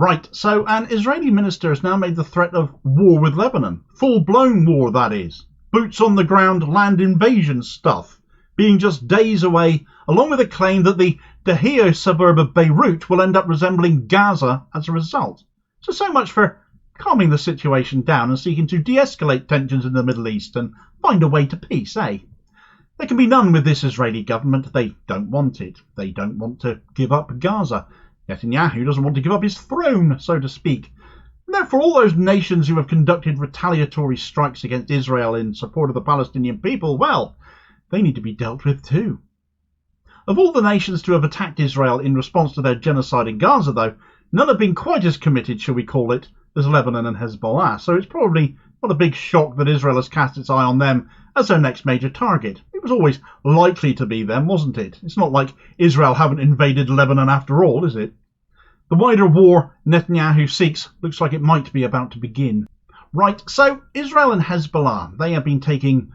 Right, so an Israeli minister has now made the threat of war with Lebanon. Full-blown war, that is. Boots on the ground, land invasion stuff. Being just days away, along with a claim that the Dahiyeh suburb of Beirut will end up resembling Gaza as a result. So much for calming the situation down and seeking to de-escalate tensions in the Middle East and find a way to peace, eh? There can be none with this Israeli government. They don't want it. They don't want to give up Gaza. Netanyahu doesn't want to give up his throne, so to speak. And therefore, all those nations who have conducted retaliatory strikes against Israel in support of the Palestinian people, well, they need to be dealt with too. Of all the nations to have attacked Israel in response to their genocide in Gaza, though, none have been quite as committed, shall we call it, as Lebanon and Hezbollah, so it's probably not a big shock that Israel has cast its eye on them as their next major target. It was always likely to be them, wasn't it? It's not like Israel haven't invaded Lebanon after all, is it? The wider war Netanyahu seeks looks like it might be about to begin. Right, so Israel and Hezbollah, they have been taking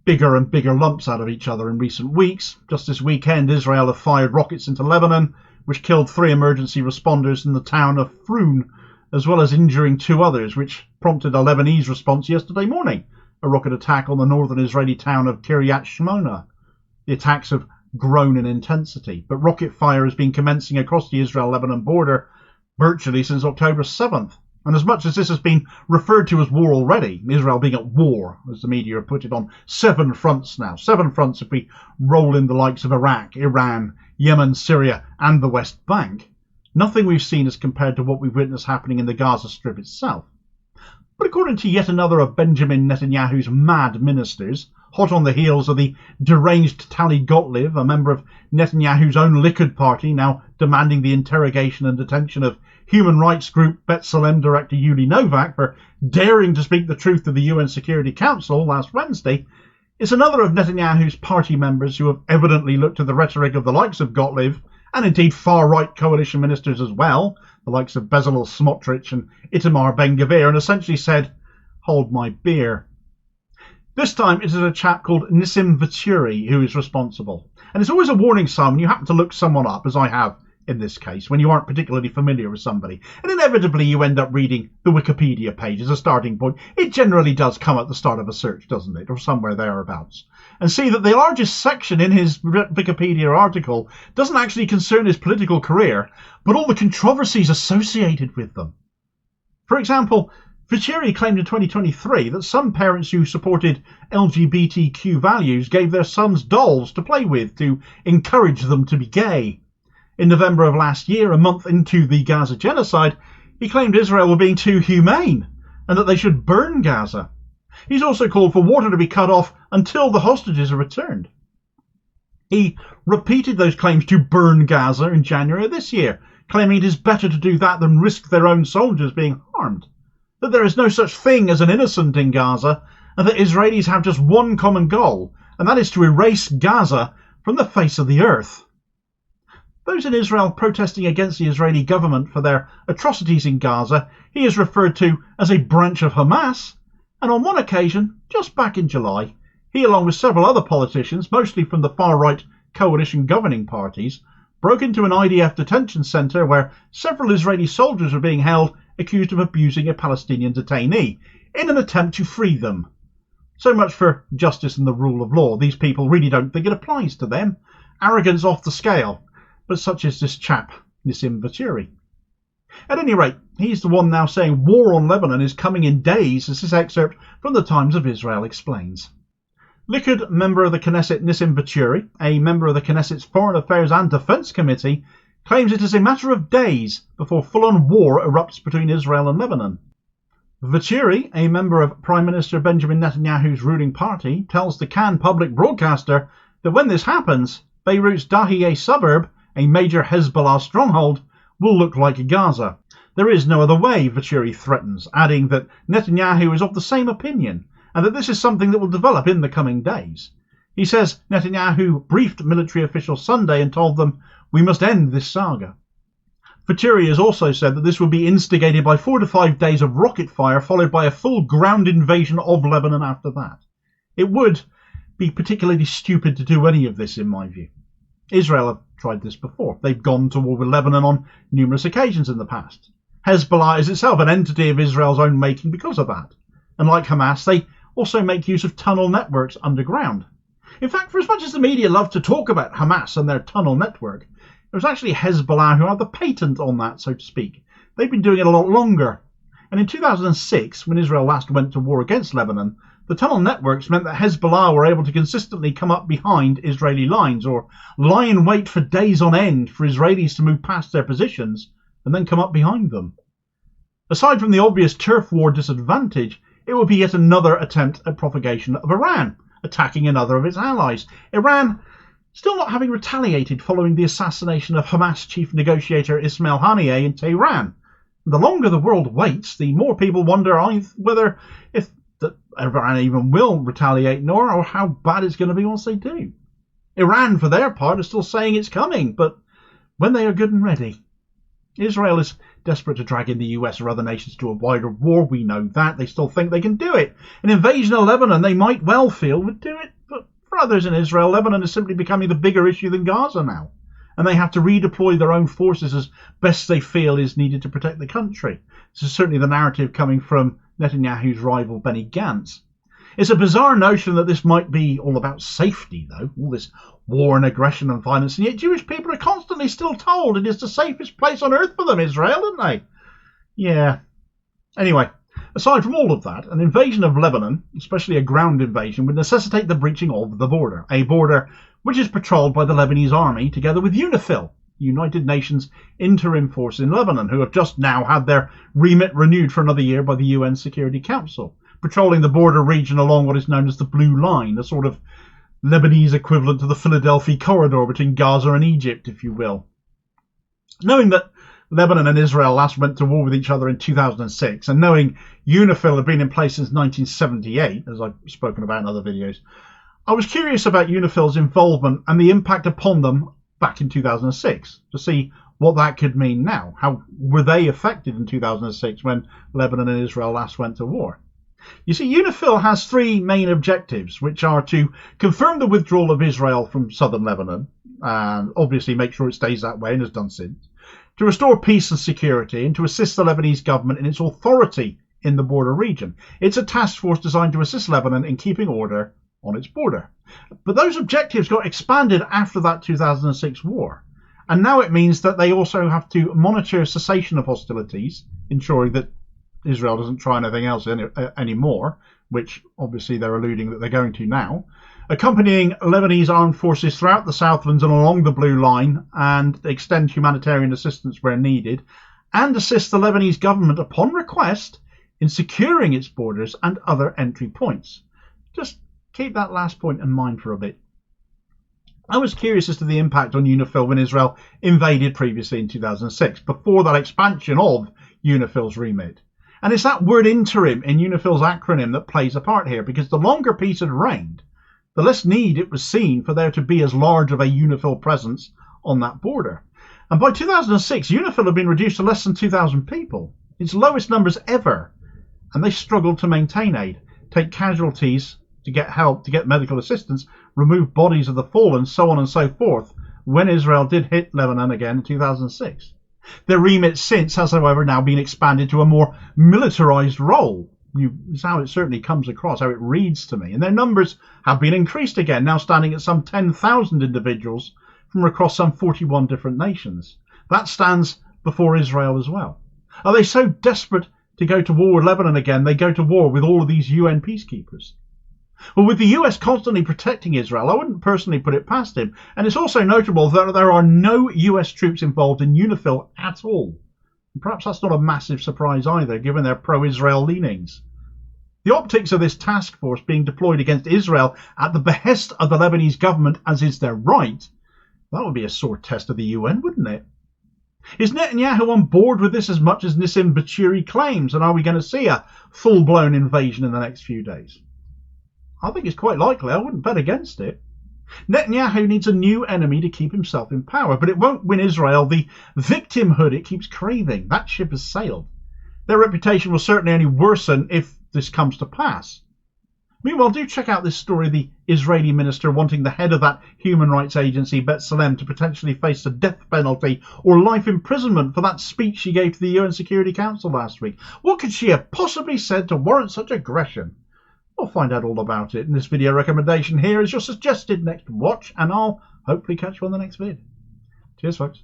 bigger and bigger lumps out of each other in recent weeks. Just this weekend, Israel have fired rockets into Lebanon, which killed 3 emergency responders in the town of Froun, as well as injuring 2 others, which prompted a Lebanese response yesterday morning, a rocket attack on the northern Israeli town of Kiryat Shmona. The attacks have grown in intensity, but rocket fire has been commencing across the Israel-Lebanon border virtually since October 7th. And as much as this has been referred to as war already, Israel being at war, as the media have put it, on 7 fronts now. 7 fronts if we roll in the likes of Iraq, Iran, Yemen, Syria and the West Bank. Nothing we've seen as compared to what we've witnessed happening in the Gaza Strip itself. But according to yet another of Benjamin Netanyahu's mad ministers, hot on the heels of the deranged Tali Gottlieb, a member of Netanyahu's own Likud party, now demanding the interrogation and detention of human rights group B'Tselem director Yuli Novak for daring to speak the truth to the UN Security Council last Wednesday, it's another of Netanyahu's party members who have evidently looked to the rhetoric of the likes of Gottlieb, and indeed far-right coalition ministers as well, the likes of Bezalel Smotrich and Itamar Ben-Gvir, and essentially said, hold my beer. This time it is a chap called Nissim Rivlin who is responsible. And it's always a warning sign when you happen to look someone up, as I have in this case, when you aren't particularly familiar with somebody. And inevitably you end up reading the Wikipedia page as a starting point. It generally does come at the start of a search, doesn't it? Or somewhere thereabouts. And see that the largest section in his Wikipedia article doesn't actually concern his political career, but all the controversies associated with them. For example, Rivlin claimed in 2023 that some parents who supported LGBTQ values gave their sons dolls to play with to encourage them to be gay. In November of last year, a month into the Gaza genocide, he claimed Israel were being too humane and that they should burn Gaza. He's also called for water to be cut off until the hostages are returned. He repeated those claims to burn Gaza in January of this year, claiming it is better to do that than risk their own soldiers being harmed, that there is no such thing as an innocent in Gaza, and that Israelis have just one common goal, and that is to erase Gaza from the face of the earth. Those in Israel protesting against the Israeli government for their atrocities in Gaza, he is referred to as a branch of Hamas, and on one occasion, just back in July, he, along with several other politicians, mostly from the far-right coalition governing parties, broke into an IDF detention centre where several Israeli soldiers were being held accused of abusing a Palestinian detainee in an attempt to free them. So much for justice and the rule of law. These people really don't think it applies to them. Arrogance off the scale. But such is this chap, Nissim Rivlin. At any rate, he's the one now saying war on Lebanon is coming in days, as this excerpt from the Times of Israel explains. Likud member of the Knesset Nissim Rivlin, a member of the Knesset's Foreign Affairs and Defence Committee, claims it is a matter of days before full-on war erupts between Israel and Lebanon. Rivlin, a member of Prime Minister Benjamin Netanyahu's ruling party, tells the Cannes public broadcaster that when this happens, Beirut's Dahiyeh suburb, a major Hezbollah stronghold, will look like Gaza. There is no other way, Rivlin threatens, adding that Netanyahu is of the same opinion, and that this is something that will develop in the coming days. He says Netanyahu briefed military officials Sunday and told them, "We must end this saga." Rivlin has also said that this will be instigated by 4 to 5 days of rocket fire, followed by a full ground invasion of Lebanon after that. It would be particularly stupid to do any of this, in my view. Israel have tried this before. They've gone to war with Lebanon on numerous occasions in the past. Hezbollah is itself an entity of Israel's own making because of that. And like Hamas, they also make use of tunnel networks underground. In fact, for as much as the media love to talk about Hamas and their tunnel network, it was actually Hezbollah who had the patent on that, so to speak. They've been doing it a lot longer. And in 2006, when Israel last went to war against Lebanon, the tunnel networks meant that Hezbollah were able to consistently come up behind Israeli lines or lie in wait for days on end for Israelis to move past their positions and then come up behind them. Aside from the obvious turf war disadvantage, it would be yet another attempt at propagation of Iran, attacking another of its allies. Iran still not having retaliated following the assassination of Hamas chief negotiator Ismail Haniyeh in Tehran. The longer the world waits, the more people wonder whether if Iran even will retaliate or how bad it's going to be once they do. Iran, for their part, is still saying it's coming, but when they are good and ready. Israel is desperate to drag in the US or other nations to a wider war. We know that. They still think they can do it. An invasion of Lebanon, they might well feel, would do it. But for others in Israel, Lebanon is simply becoming the bigger issue than Gaza now. And they have to redeploy their own forces as best they feel is needed to protect the country. This is certainly the narrative coming from Netanyahu's rival Benny Gantz. It's a bizarre notion that this might be all about safety, though, all this war and aggression and violence, and yet Jewish people are constantly still told it is the safest place on earth for them, Israel, aren't they? Yeah. Anyway, aside from all of that, an invasion of Lebanon, especially a ground invasion, would necessitate the breaching of the border, a border which is patrolled by the Lebanese army together with UNIFIL, the United Nations interim force in Lebanon, who have just now had their remit renewed for another year by the UN Security Council, patrolling the border region along what is known as the Blue Line, a sort of Lebanese equivalent to the Philadelphia corridor between Gaza and Egypt, if you will. Knowing that Lebanon and Israel last went to war with each other in 2006, and knowing UNIFIL had been in place since 1978, as I've spoken about in other videos, I was curious about UNIFIL's involvement and the impact upon them back in 2006, to see what that could mean now. How were they affected in 2006 when Lebanon and Israel last went to war? You see, UNIFIL has three main objectives, which are to confirm the withdrawal of Israel from southern Lebanon, and obviously make sure it stays that way and has done since, to restore peace and security, and to assist the Lebanese government in its authority in the border region. It's a task force designed to assist Lebanon in keeping order on its border. But those objectives got expanded after that 2006 war, and now it means that they also have to monitor cessation of hostilities, ensuring that Israel doesn't try anything else anymore, which obviously they're alluding that they're going to now, accompanying Lebanese armed forces throughout the Southlands and along the Blue Line, and extend humanitarian assistance where needed, and assist the Lebanese government upon request in securing its borders and other entry points. Just keep that last point in mind for a bit. I was curious as to the impact on UNIFIL when Israel invaded previously in 2006, before that expansion of UNIFIL's remit. And it's that word interim in UNIFIL's acronym that plays a part here, because the longer peace had reigned, the less need it was seen for there to be as large of a UNIFIL presence on that border. And by 2006, UNIFIL had been reduced to less than 2,000 people, its lowest numbers ever, and they struggled to maintain aid, take casualties, to get help, to get medical assistance, remove bodies of the fallen, so on and so forth, when Israel did hit Lebanon again in 2006. Their remit since has, however, now been expanded to a more militarised role. It's how it certainly comes across, how it reads to me. And their numbers have been increased again, now standing at some 10,000 individuals from across some 41 different nations. That stands before Israel as well. Are they so desperate to go to war with Lebanon again, they go to war with all of these UN peacekeepers? Well, with the US constantly protecting Israel, I wouldn't personally put it past him. And it's also notable that there are no US troops involved in UNIFIL at all. And perhaps that's not a massive surprise either, given their pro-Israel leanings. The optics of this task force being deployed against Israel at the behest of the Lebanese government, as is their right, that would be a sore test of the UN, wouldn't it? Is Netanyahu on board with this as much as Nissim Rivlin claims, and are we going to see a full-blown invasion in the next few days? I think it's quite likely. I wouldn't bet against it. Netanyahu needs a new enemy to keep himself in power, but it won't win Israel the victimhood it keeps craving. That ship has sailed. Their reputation will certainly only worsen if this comes to pass. Meanwhile, do check out this story of the Israeli minister wanting the head of that human rights agency, B'Tselem, to potentially face the death penalty or life imprisonment for that speech she gave to the UN Security Council last week. What could she have possibly said to warrant such aggression? We'll find out all about it in this video recommendation here as your suggested next watch, and I'll hopefully catch you on the next vid. Cheers, folks.